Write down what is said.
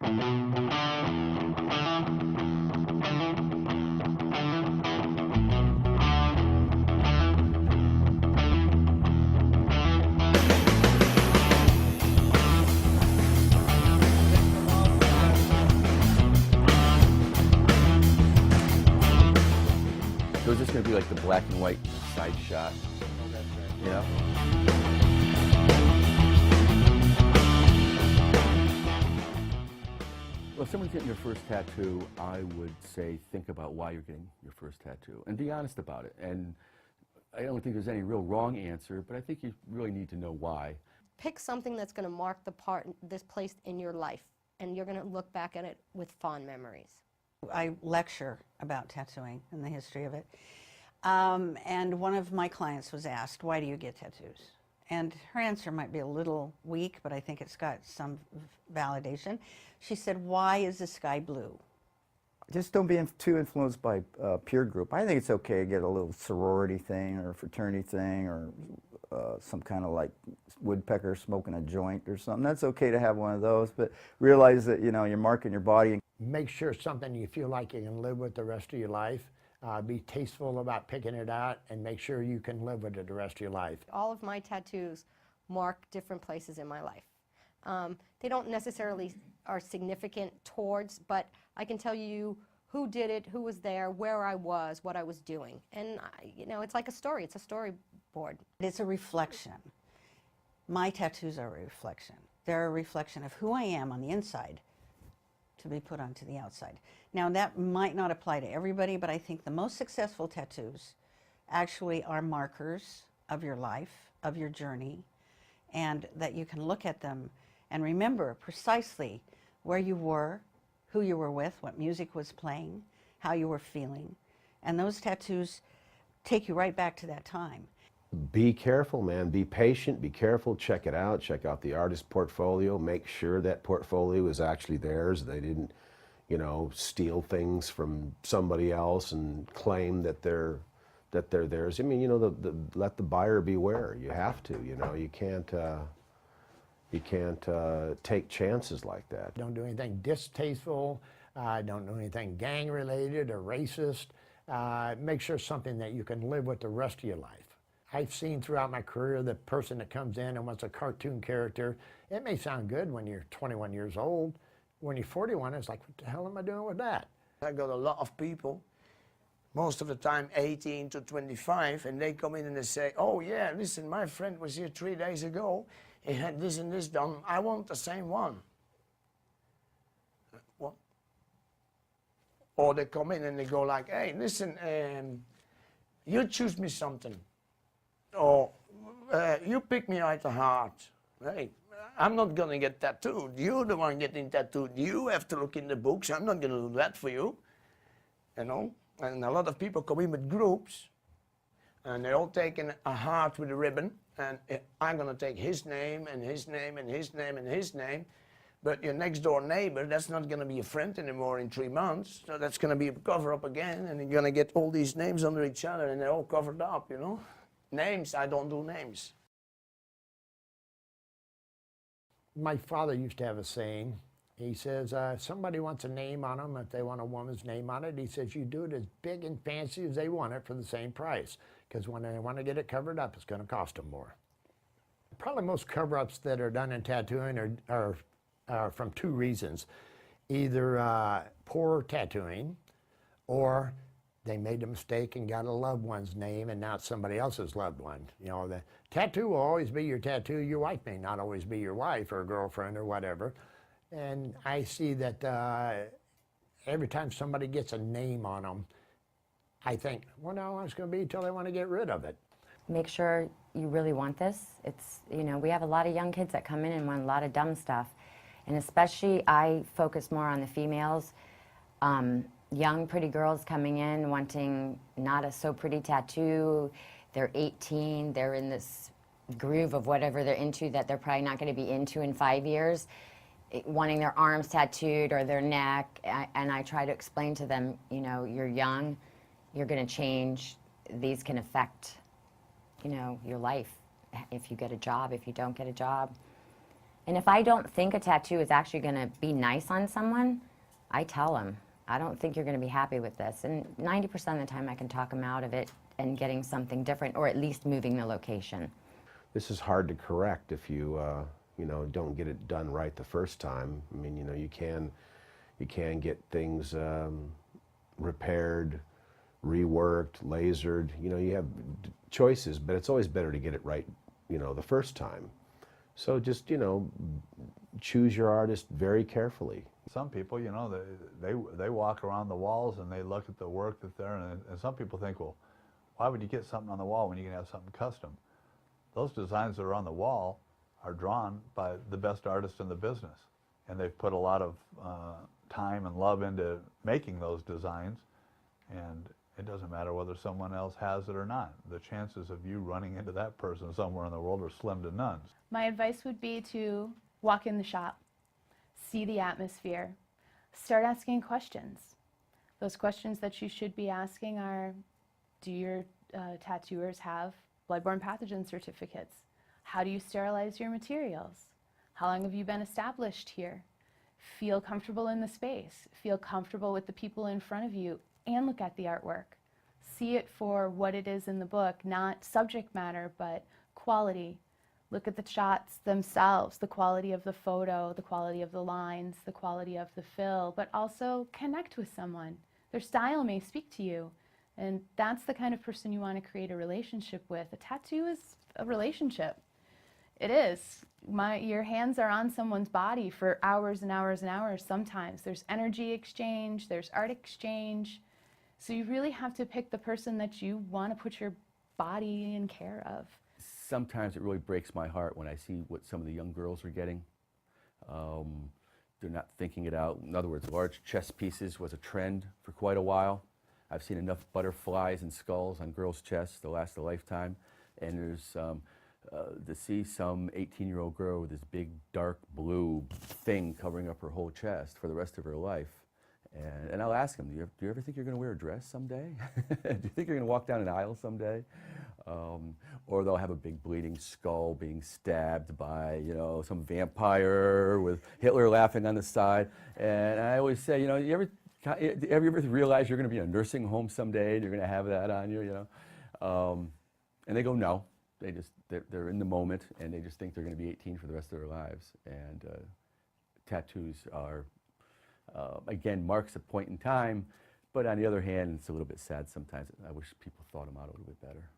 So is this going to be like the black and white side shot? Yeah. Well, if someone's getting your first tattoo, I would say think about why you're getting your first tattoo and be honest about it. And I don't think there's any real wrong answer, but I think you really need to know why. Pick something that's going to mark this place in your life, and you're going to look back at it with fond memories. I lecture about tattooing and the history of it. And one of my clients was asked, why do you get tattoos? And her answer might be a little weak, but I think it's got some validation. She said, why is the sky blue? Just don't be too influenced by peer group. I think it's okay to get a little sorority thing or fraternity thing or some kind of like woodpecker smoking a joint or something. That's okay to have one of those, but realize that, you know, you're marking your body. Make sure it's something you feel like you can live with the rest of your life. Be tasteful about picking it out and make sure you can live with it the rest of your life. All of my tattoos mark different places in my life. They don't necessarily are significant towards, but I can tell you who did it, who was there, where I was, what I was doing. And, you know, it's like a story. It's a storyboard. It's a reflection. My tattoos are a reflection. They're a reflection of who I am on the inside to be put onto the outside. Now, that might not apply to everybody, but I think the most successful tattoos actually are markers of your life, of your journey, and that you can look at them and remember precisely where you were, who you were with, what music was playing, how you were feeling. And those tattoos take you right back to that time. Be careful, man. Be patient, be careful, check it out. Check out the artist portfolio. Make sure that portfolio is actually theirs. They didn't, you know, steal things from somebody else and claim that they're theirs. I mean, you know, let the buyer beware. You have to, you know, you can't take chances like that. Don't do anything distasteful. Don't do anything gang-related or racist. Make sure it's something that you can live with the rest of your life. I've seen throughout my career the person that comes in and wants a cartoon character. It may sound good when you're 21 years old. When you're 41, it's like, what the hell am I doing with that? I got a lot of people, most of the time 18 to 25, and they come in and they say, oh yeah, listen, my friend was here 3 days ago. He had this and this done. I want the same one. What? Or they come in and they go like, hey, listen, you choose me something. Or you pick me out the heart. Hey, I'm not going to get tattooed. You're the one getting tattooed. You have to look in the books. I'm not going to do that for you. You know? And a lot of people come in with groups, and they're all taking a heart with a ribbon, and I'm going to take his name, and his name, and his name, and his name. But your next door neighbor, that's not going to be a friend anymore in 3 months. So that's going to be a cover up again, and you're going to get all these names under each other, and they're all covered up, you know? Names, I don't do names. My father used to have a saying. He says, if somebody wants a name on them, if they want a woman's name on it, he says, you do it as big and fancy as they want it for the same price. Because when they want to get it covered up, it's going to cost them more. Probably most cover-ups that are done in tattooing are from two reasons. Either poor tattooing, or they made a mistake and got a loved one's name and now it's somebody else's loved one. You know, the tattoo will always be your tattoo. Your wife may not always be your wife or girlfriend or whatever. And I see that every time somebody gets a name on them, I think, well, no, it's going to be until they want to get rid of it. Make sure you really want this. It's, you know, we have a lot of young kids that come in and want a lot of dumb stuff. And especially I focus more on the females. Young, pretty girls coming in wanting not a so pretty tattoo. They're 18, they're in this groove of whatever they're into that they're probably not going to be into in 5 years, wanting their arms tattooed or their neck. And I try to explain to them, you know, you're young, you're going to change. These can affect, you know, your life. If you get a job, if you don't get a job. And if I don't think a tattoo is actually going to be nice on someone, I tell them, I don't think you're going to be happy with this. And 90% of the time I can talk them out of it and getting something different, or at least moving the location. This is hard to correct if you, you know, don't get it done right the first time. I mean, you know, you can get things repaired, reworked, lasered. You know, you have choices, but it's always better to get it right, you know, the first time. So just, you know, choose your artist very carefully. Some people, you know, they walk around the walls and they look at the work that they're in, and some people think, well, why would you get something on the wall when you can have something custom? Those designs that are on the wall are drawn by the best artists in the business, and they've put a lot of time and love into making those designs, and it doesn't matter whether someone else has it or not. The chances of you running into that person somewhere in the world are slim to none. My advice would be to walk in the shop, see the atmosphere, start asking questions. Those questions that you should be asking are, do your tattooers have bloodborne pathogen certificates? How do you sterilize your materials? How long have you been established here? Feel comfortable in the space. Feel comfortable with the people in front of you, and look at the artwork. See it for what it is in the book, not subject matter, but quality. Look at the shots themselves, the quality of the photo, the quality of the lines, the quality of the fill, but also connect with someone. Their style may speak to you, and that's the kind of person you want to create a relationship with. A tattoo is a relationship. It is. Your hands are on someone's body for hours and hours and hours sometimes. There's energy exchange, there's art exchange. So you really have to pick the person that you want to put your body in care of. Sometimes it really breaks my heart when I see what some of the young girls are getting. They're not thinking it out. In other words, large chest pieces was a trend for quite a while. I've seen enough butterflies and skulls on girls' chests to last a lifetime. And there's to see some 18-year-old girl with this big dark blue thing covering up her whole chest for the rest of her life. And I'll ask them, do you ever think you're going to wear a dress someday? Do you think you're going to walk down an aisle someday? Or they'll have a big bleeding skull being stabbed by, you know, some vampire with Hitler laughing on the side. And I always say, you know, you ever realize you're going to be in a nursing home someday and you're going to have that on you, you know? And they go, no. They're in the moment, and they just think they're going to be 18 for the rest of their lives. And tattoos are, again, marks a point in time, but on the other hand, it's a little bit sad sometimes. I wish people thought them out a little bit better.